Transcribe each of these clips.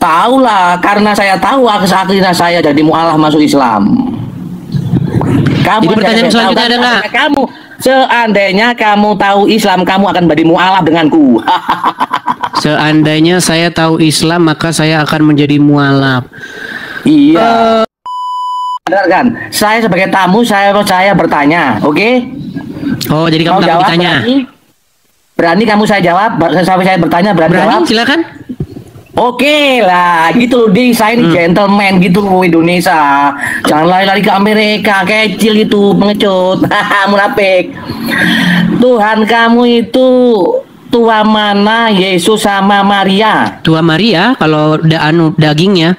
tahu lah, karena saya tahu akhirnya saya jadi mualaf masuk Islam. Kamu Jadi pertanyaan selanjutnya ada nggak? Seandainya kamu tahu Islam, kamu akan menjadi mualaf denganku. Seandainya saya tahu Islam, maka saya akan menjadi mualaf. Iya. Benar kan? Saya sebagai tamu, saya bertanya, oke? Oh, jadi kamu takut ditanya? Berani kamu saya jawab? Sampai saya bertanya, berani jawab? Silakan. Oke lah, gitu loh, saya ini gentleman gitu loh Indonesia. Jangan lari-lari ke Amerika, kecil itu, pengecut, munafik. Tuhan kamu itu tua mana, Yesus sama Maria? Tua Maria, kalau dagingnya,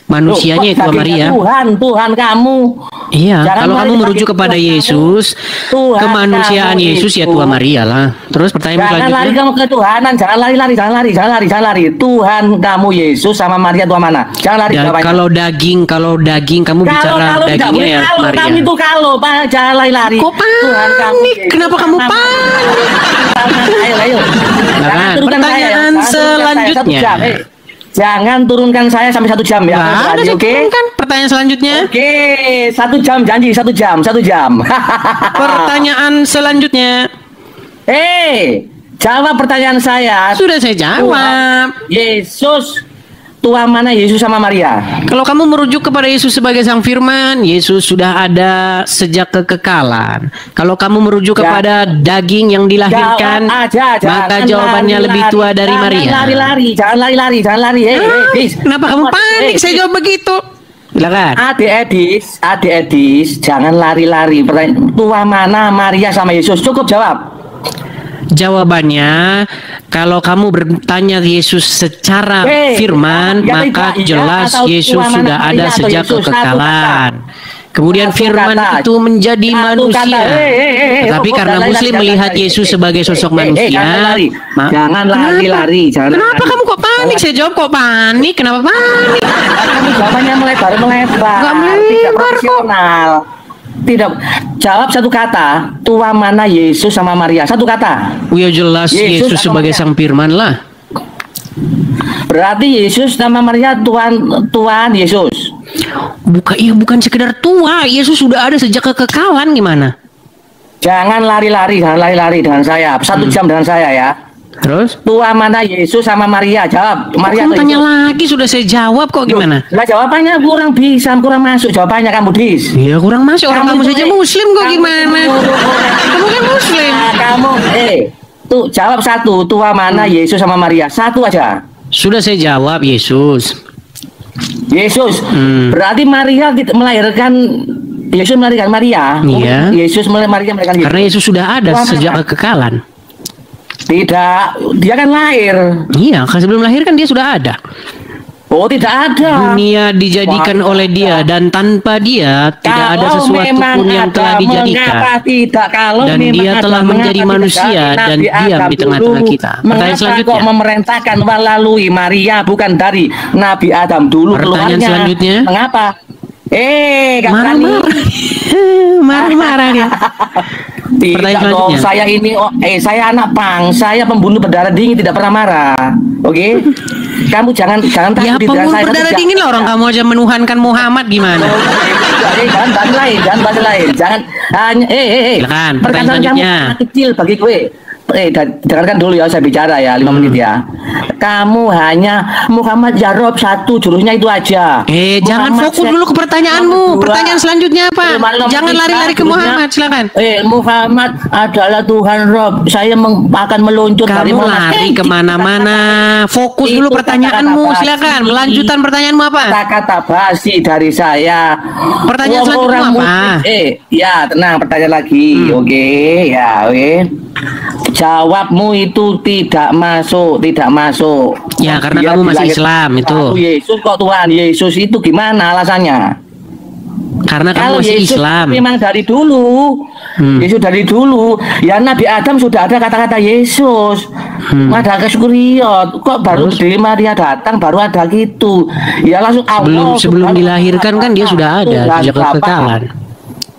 manusianya itu Maria. Tuhan kamu. Iya, kalau kamu merujuk kepada Yesus, kemanusiaan Yesus ya Tua Maria lah. Terus pertanyaan selanjutnya. Jangan lari kamu ke Tuhanan, jangan lari. Tuhan kamu Yesus sama Maria tua mana? Jangan lari. Kalau daging kamu bicara dagingnya ya Maria. Kamu itu kalau jangan lari. Kok panik? Kenapa kamu panik? Ayo. Pertanyaan selanjutnya. Jangan turunkan saya sampai 1 jam ya. Oke. Pertanyaan selanjutnya. Oke, 1 jam janji 1 jam. Pertanyaan selanjutnya. Jawab pertanyaan saya. Sudah saya jawab. Yesus tua mana, Yesus sama Maria? Kalau kamu merujuk kepada Yesus sebagai Sang Firman, Yesus sudah ada sejak kekekalan. Kalau kamu merujuk kepada daging yang dilahirkan, maka jawabannya lebih tua dari Maria. Jangan lari. Kenapa kamu panik? Saya jawab begitu. Silakan. Adik Edis, jangan lari-lari. Tua mana, Maria sama Yesus? Cukup jawab. Jawabannya, kalau kamu bertanya Yesus secara firman, maka jelas Yesus sudah ada sejak kekekalan. Kemudian firman itu menjadi manusia. Tetapi karena Muslim melihat Yesus sebagai sosok manusia, jangan lari. Kenapa kamu kok panik? Saya jawab kok panik. Kenapa panik? Kamu jawabannya melebar. Gak tidak profesional. Tidak, jawab satu kata. Tua mana, Yesus sama Maria? Satu kata. Ya jelas Yesus sebagai Sang Firman lah. Berarti Yesus sama Maria Tuhan Yesus. Bukan sekedar tua. Yesus sudah ada sejak kekekalan. Gimana? Jangan lari-lari dengan saya. 1 jam dengan saya ya. Terus? Tua mana, Yesus sama Maria? Jawab. Maria. Kamu tanya lagi, sudah saya jawab kok, gimana? Lah jawabannya kurang masuk jawabannya kamu, Dis. Iya, kurang masuk. Orang kamu saja Muslim kok, gimana? Kamu kan Muslim. Tuh jawab satu. Tua mana, Yesus sama Maria? Satu aja. Sudah saya jawab, Yesus. Berarti Maria melahirkan Yesus melahirkan Maria. Iya. Maria melahirkan Yesus. Karena Yesus sudah ada sejak kekekalan. Tidak, dia kan lahir. Iya, kan sebelum lahir kan dia sudah ada. Oh, tidak ada. Dunia dijadikan oleh dia, dan tanpa dia tidak ada sesuatu pun yang telah dijadikan. Dan dia telah menjadi manusia dan diam di tengah-tengah kita. Pertanyaan selanjutnya. Kok memerintahkan melalui Maria bukan dari Nabi Adam dulu keluarnya? Pertanyaan selanjutnya. Mengapa? Marah-marah dia. Tidak dong, saya ini saya anak pang, saya pembunuh berdarah dingin, tidak pernah marah. Oke? Kamu jangan takut. Ya, pembunuh berdarah dingin lah orang kamu aja menuhankan Muhammad gimana? Jangan bahas lain. Jangan hanya silakan, pertanyaan selanjutnya. Kamu kecil bagi gue. Dengarkan dulu ya, saya bicara ya 5 menit ya. Kamu hanya Muhammad ya Rob, 1 jurusnya itu aja. Jangan fokus dulu ke pertanyaanmu. Pertanyaan selanjutnya apa? Jangan lari-lari ke Muhammad, silakan. Muhammad adalah Tuhan Rob. Saya akan meluncur dari Kamu lari kemana-mana. Fokus dulu pertanyaanmu, silakan. Lanjutan pertanyaanmu apa? Kata-kata basi dari saya. Pertanyaan selanjutnya apa? Ya tenang, pertanyaan lagi. Oke. Jawabmu itu tidak masuk. Ya, karena kamu masih Islam itu. Yesus kok Tuhan Yesus itu gimana alasannya? Karena kamu masih Yesus Islam. Memang dari dulu. Yesus dari dulu. Ya Nabi Adam sudah ada kata-kata Yesus. Ada kesukuriot. Kok baru dari Maria datang baru ada gitu. Ya langsung sebelum dilahirkan kan dia sudah ada sejak kekekalan.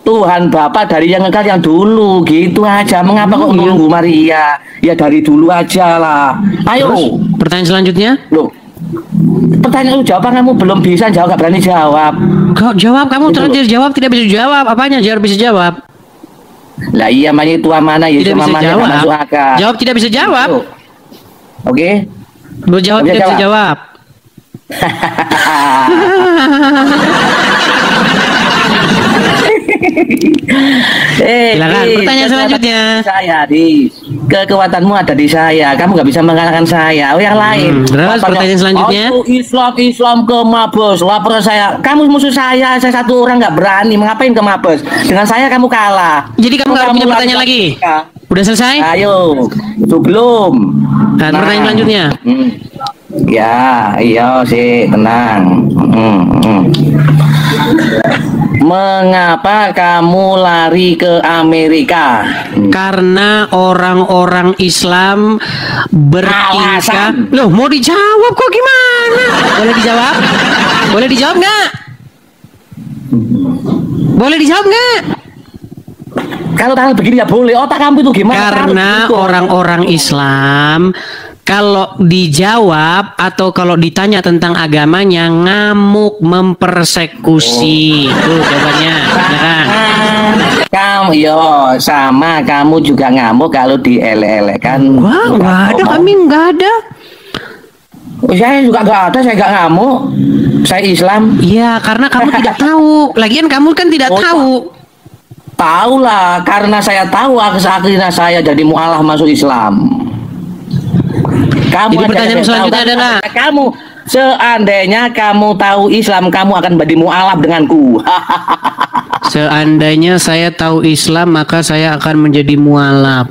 Tuhan Bapa dari yang kekal yang dulu gitu aja. Mengapa kok menunggu Maria? Ya dari dulu aja lah. Ayo. Terus, pertanyaan selanjutnya. Loh, Pertanyaan lu jawab, kamu belum bisa jawab, gak berani jawab. Kok jawab, kamu terlanjur jawab, tidak bisa jawab. Apanya jawab bisa jawab? Lah iya, makanya itu mana ya, Tidak bisa jawab. masuk akal. Jawab tidak bisa jawab. Oke. Lu jawab tidak bisa jawab. Silakan pertanyaan selanjutnya. Saya di kekuatanmu ada di saya. Kamu nggak bisa mengalahkan saya. Oh yang lain. Terus pertanyaan selanjutnya. Islam ke Mabes. Lapor saya. Kamu musuh saya. Saya satu orang nggak berani. Mengapain ke Mabes? Dengan saya kamu kalah. Jadi kamu nggak punya pertanyaan lagi? Udah selesai? Ayo. Itu belum. Nah, pertanyaan selanjutnya. Ya, iya sih, tenang. Mengapa kamu lari ke Amerika? Karena orang-orang Islam bertingkah. Loh, mau dijawab kok gimana? Boleh dijawab? Boleh dijawab nggak? Boleh dijawab nggak? Kalau tangan begini ya boleh. Otak kamu itu gimana? Karena orang-orang Islam kalau dijawab atau kalau ditanya tentang agamanya ngamuk, mempersekusi. Itu jawabannya, ya kan? Kamu yo sama, kamu juga ngamuk kalau dielek-elekan. Wah, nggak ada, kami nggak ada. Saya juga nggak ada, saya nggak ngamuk. Saya Islam. Iya, karena kamu tidak tahu. Lagian kamu kan tidak tahu. Tahu lah, karena saya tahu akhirnya saya jadi mu'alaf masuk Islam. Kamu jadi pertanyaan selanjutnya adalah kamu seandainya kamu tahu Islam, kamu akan menjadi mu'alaf denganku. Seandainya saya tahu Islam, maka saya akan menjadi mu'alaf.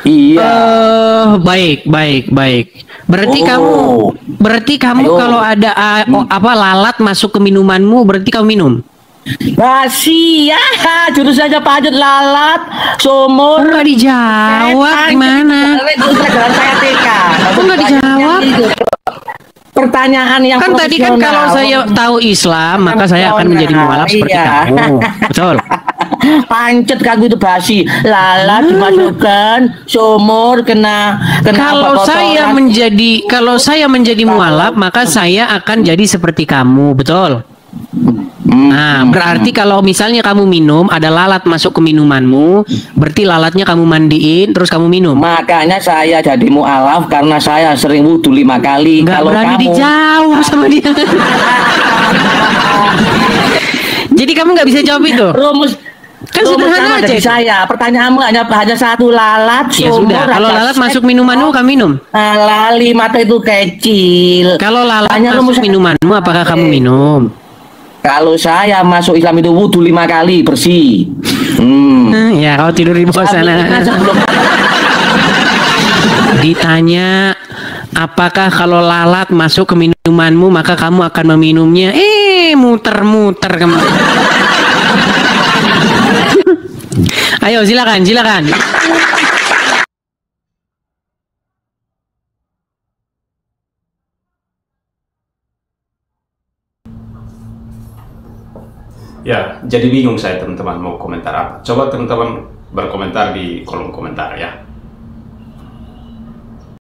Iya. Baik. Berarti kamu kalau ada apa lalat masuk ke minumanmu, berarti kamu minum. Basi ya, jurus saja pajut lalat sumur. Nggak dijawab gimana? Saya TK. Nggak dijawab. Pertanyaan yang kan tadi kan kalau saya tahu Islam maka saya akan menjadi mualaf seperti kamu. Betul. Pancet kamu itu basi. Lalat dimasukkan sumur kena kalau saya menjadi mualaf maka saya akan jadi seperti kamu, betul? Nah, berarti kalau misalnya kamu minum, ada lalat masuk ke minumanmu, berarti lalatnya kamu mandiin, terus kamu minum. Makanya saya jadi mu'alaf karena saya sering wudhu 5 kali. Nggak kalau berani kamu dijawab sama dia. Jadi kamu nggak bisa jawab itu. Rumus kan sederhana aja. Saya pertanyaanmu hanya satu lalat. Ya sudah. Kalau lalat masuk minumanmu, kamu minum. Lali mata itu kecil. Kalau lalat masuk minumanmu, apakah kamu minum? Kalau saya masuk Islam itu wudhu 5 kali bersih. Ya kau tidur di bawah sana. Ditanya apakah kalau lalat masuk ke minumanmu maka kamu akan meminumnya? Muter-muter kamu. Ayo silakan. Ya, jadi bingung saya teman-teman mau komentar apa. Coba teman-teman berkomentar di kolom komentar ya.